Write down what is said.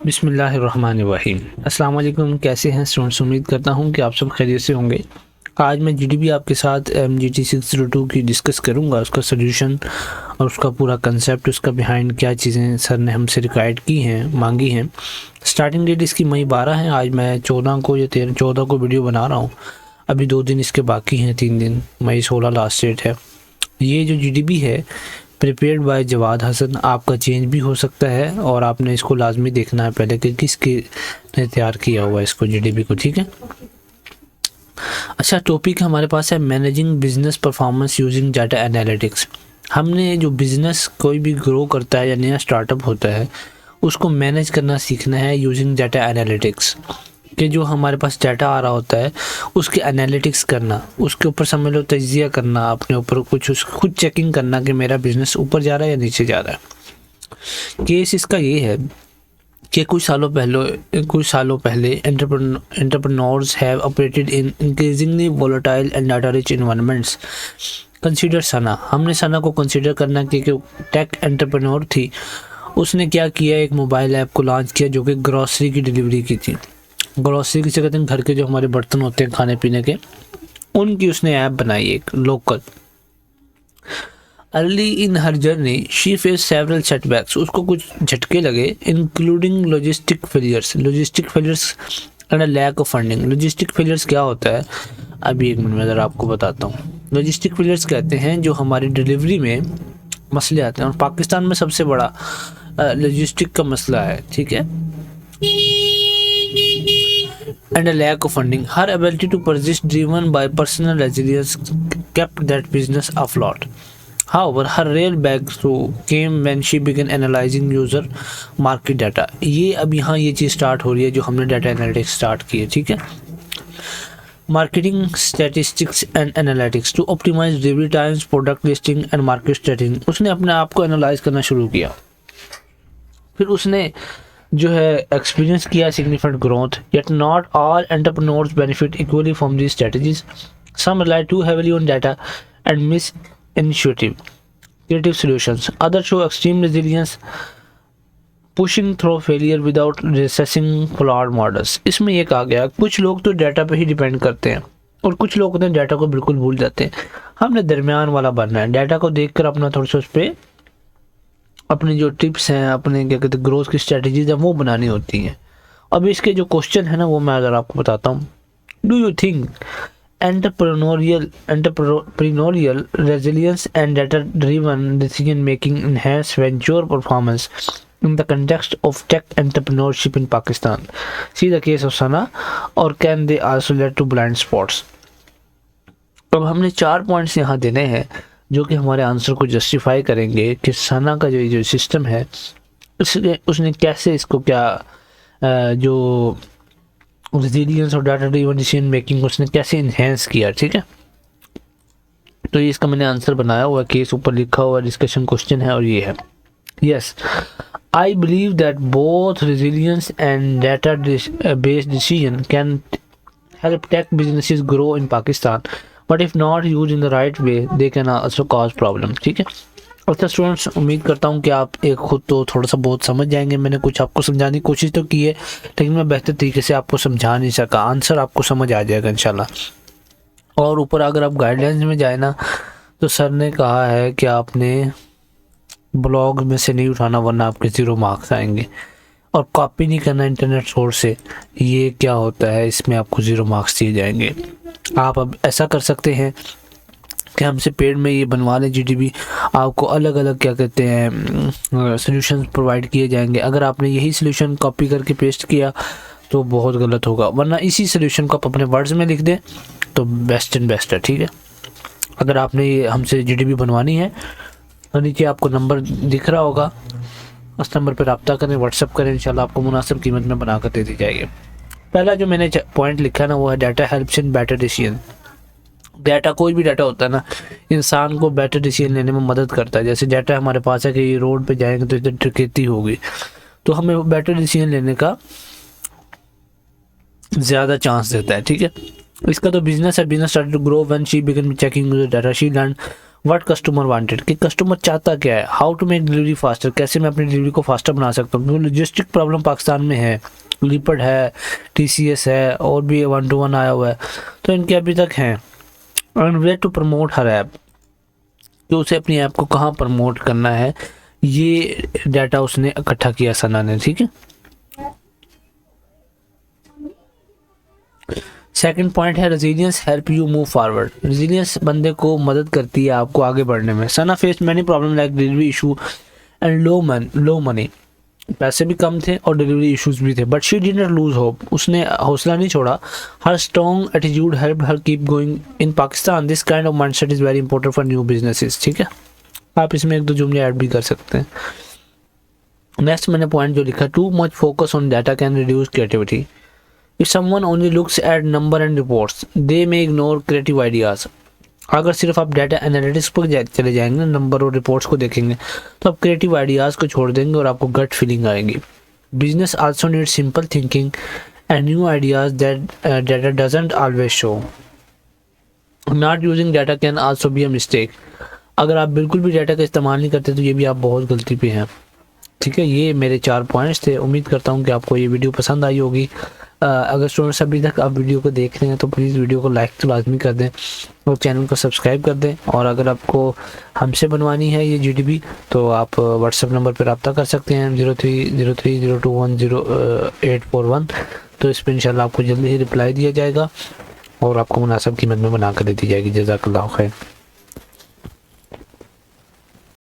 बिस्मिल्लाहिर्रहमानिर्रहीम। अस्सलाम वालेकुम। कैसे हैं स्टूडेंट्स? उम्मीद करता हूं कि आप सब खैरियत से होंगे। आज मैं जीडीबी आपके साथ MGT 602 की डिस्कस करूंगा, उसका सोल्यूशन और उसका पूरा कंसेप्ट, उसका बिहाइंड क्या चीज़ें सर ने हमसे रिक्वायर्ड की हैं, मांगी हैं। स्टार्टिंग डेट इसकी मई 12 है। आज मैं 14 को या 14 को वीडियो बना रहा हूँ। अभी 2 दिन इसके बाकी हैं, 3 दिन। मई 16 लास्ट डेट है। ये जो जीडीबी है प्रिपेयर्ड बाय जवाद हसन, आपका चेंज भी हो सकता है और आपने इसको लाजमी देखना है पहले कि किसके ने तैयार किया हुआ है इसको, जीडीबी को। ठीक है। अच्छा, टॉपिक हमारे पास है managing business performance using data analytics. हमने जो बिज़नेस कोई भी ग्रो करता है या नया स्टार्टअप होता है उसको मैनेज करना सीखना है यूजिंग डाटा एनालिटिक्स। कि जो हमारे पास डाटा आ रहा होता है उसके एनालिटिक्स करना, उसके ऊपर समझ लो तजिया करना, अपने ऊपर कुछ खुद चेकिंग करना कि मेरा बिजनेस ऊपर जा रहा है या नीचे जा रहा है। केस इसका ये है कि कुछ सालों पहले entrepreneurs have operated in increasingly volatile and data rich environments. Consider Sana. हमने सना को कंसीडर करना कि टेक एंटरप्रेन्योर थी। उसने क्या किया, एक मोबाइल ऐप को लॉन्च किया जो कि ग्रॉसरी की डिलीवरी की थी। ग्रॉसरी किसे कहते हैं? घर के जो हमारे बर्तन होते हैं खाने पीने के, उनकी उसने ऐप बनाई एक local. Early in her journey she face several setbacks. उसको कुछ झटके लगे, including logistic failures and a lack of funding. Logistic failures क्या होता है, अभी एक मिनट में ज़रा आपको बताता हूँ। लॉजिस्टिक फेलियर्स कहते हैं जो हमारी डिलीवरी में मसले आते हैं, और पाकिस्तान में सबसे बड़ा लॉजिस्टिक का मसला है। ठीक है। And a lack of funding. Her ability to persist, driven by personal resilience, kept that business afloat. However, her real breakthrough came when she began analyzing user market data. ये अब यहाँ ये चीज़ स्टार्ट हो रही है जो हमने डाटा एनालिटिक्स स्टार्ट की है। ठीक है। Marketing statistics and analytics to optimise delivery times, product listing and market studying. उसने अपने आप को एनालाइज करना शुरू किया। फिर उसने जो है एक्सपीरियंस किया significant growth. Yet not all entrepreneurs benefit equally from these strategies. Some rely too heavily on data and miss initiative creative solutions. Other show extreme resilience, pushing through failure without reassessing flawed models. इसमें ये कहा गया कुछ लोग तो data पे ही depend करते हैं और कुछ लोग होते हैं डाटा को बिल्कुल भूल जाते हैं। हमने दरमियान वाला बनना है, डाटा को देखकर अपना थोड़ा सा उस पर अपनी जो टिप्स हैं, अपने क्या कहते हैं ग्रोथ की स्ट्रेटजीज हैं, वो बनानी होती हैं। अब इसके जो क्वेश्चन है ना वो मैं अगर आपको बताता हूँ। Do you think entrepreneurial resilience and data driven decision making enhance venture performance in the context of tech entrepreneurship in Pakistan? See the case of Sana, or can they also lead to blind spots? अब हमने 4 points यहाँ देने हैं जो कि हमारे answer को justify करेंगे कि सना का जो सिस्टम है उसने कैसे इसको जो रेजिलियंस और डाटा ड्रिवन डिसीजन मेकिंग उसने कैसे इन्हेंस किया। ठीक है। तो ये इसका मैंने आंसर बनाया हुआ, केस ऊपर लिखा हुआ, डिस्कशन क्वेश्चन है और ये है। Yes, I believe that both resilience and data based decision can help tech businesses grow in Pakistan, but if not used in the right way, they can also cause problem. ठीक है। अच्छा students, उम्मीद करता हूँ कि आप एक खुद तो थोड़ा सा बहुत समझ जाएंगे। मैंने कुछ आपको समझाने की कोशिश तो की है, लेकिन मैं बेहतर तरीके से आपको समझा नहीं सका। आंसर आपको समझ आ जाएगा इंशाल्लाह। और ऊपर अगर आप गाइडलाइंस में जाए ना तो सर ने कहा है कि आपने ब्लॉग में से नहीं उठाना वरना आपके 0 मार्क्स आएंगे, और कॉपी नहीं करना इंटरनेट सोर्स से। ये क्या होता है, इसमें आपको 0 मार्क्स दिए जाएंगे। आप अब ऐसा कर सकते हैं कि हमसे पेड में ये बनवा लें जीडीबी, आपको अलग अलग क्या कहते हैं सॉल्यूशंस प्रोवाइड किए जाएंगे। अगर आपने यही सॉल्यूशन कॉपी करके पेस्ट किया तो बहुत गलत होगा, वरना इसी सॉल्यूशन को आप अपने वर्ड्स में लिख दें तो बेस्ट एंड बेस्ट है। ठीक है। अगर आपने ये हमसे जीडीबी बनवानी है तो नीचे आपको नंबर दिख रहा होगा, उस नंबर पर रब्ता करें, व्हाट्सअप करें, इंशाल्लाह आपको मुनासिब कीमत में बना कर दे दी जाएगी। पहला जो मैंने पॉइंट लिखा ना वो है data helps in better decision. Data, कोई भी डाटा होता है ना, इंसान को बेटर डिसीजन लेने में मदद करता है। जैसे डाटा हमारे पास है कि रोड पे जाएंगे तो इधर डकैती होगी, तो हमें बेटर डिसीजन लेने का ज़्यादा चांस देता है। ठीक है। इसका तो बिजनेस है। Business started to grow when she began checking user data. She learn what customer wanted, कि कस्टमर चाहता क्या है, how to make delivery faster, कैसे मैं अपनी डिलीवरी को फास्टर बना सकता हूँ। लॉजिस्टिक प्रॉब्लम पाकिस्तान में है, लिपर्ड है, TCS है, और भी 121 आया हुआ है, तो इनके अभी तक हैं। And where to promote her app, तो उसे अपनी ऐप को कहाँ प्रमोट करना है, ये डाटा उसने इकट्ठा किया सना ने, ठीक है। सेकंड पॉइंट है resilience help you move forward, resilience बंदे को मदद करती है आपको आगे बढ़ने में। Sana face many problem like delivery issue and low money, पैसे भी कम थे और डिलीवरी इश्यूज भी थे, but she did not lose hope, उसने हौसला नहीं छोड़ा। Her strong attitude help her keep going in Pakistan, this kind of mindset is very important for new businesses, ठीक है। आप इसमें एक दो जुमले ऐड भी कर सकते हैं। नेक्स्ट मैंने पॉइंट जो लिखा, too much focus on data can reduce creativity, if someone only looks at number and reports they may ignore creative ideas. अगर सिर्फ आप डाटा एनालिटिक्स पर चले जाएंगे, नंबर और रिपोर्ट्स को देखेंगे, तो आप क्रिएटिव आइडियाज़ को छोड़ देंगे और आपको गट फीलिंग आएगी। Business also need simple thinking and new ideas that data doesn't always show. Not using data can also be a mistake, अगर आप बिल्कुल भी डाटा का इस्तेमाल नहीं करते तो ये भी आप बहुत गलती पे हैं, ठीक है। ये मेरे 4 पॉइंट्स थे। उम्मीद करता हूँ कि आपको ये वीडियो पसंद आई होगी। अगर स्टूडेंट्स अभी तक आप वीडियो को देख रहे हैं तो प्लीज़ वीडियो को लाइक तो लाजमी कर दें और चैनल को सब्सक्राइब कर दें। और अगर आपको हमसे बनवानी है ये GDP तो आप व्हाट्सएप नंबर पर रब्ता कर सकते हैं 030302100841। तो इस पर इंशाल्लाह आपको जल्दी ही रिप्लाई दिया जाएगा और आपको मुनासिब कीमत में बना कर दे दी जाएगी। जज़ाकल्लाह खैर।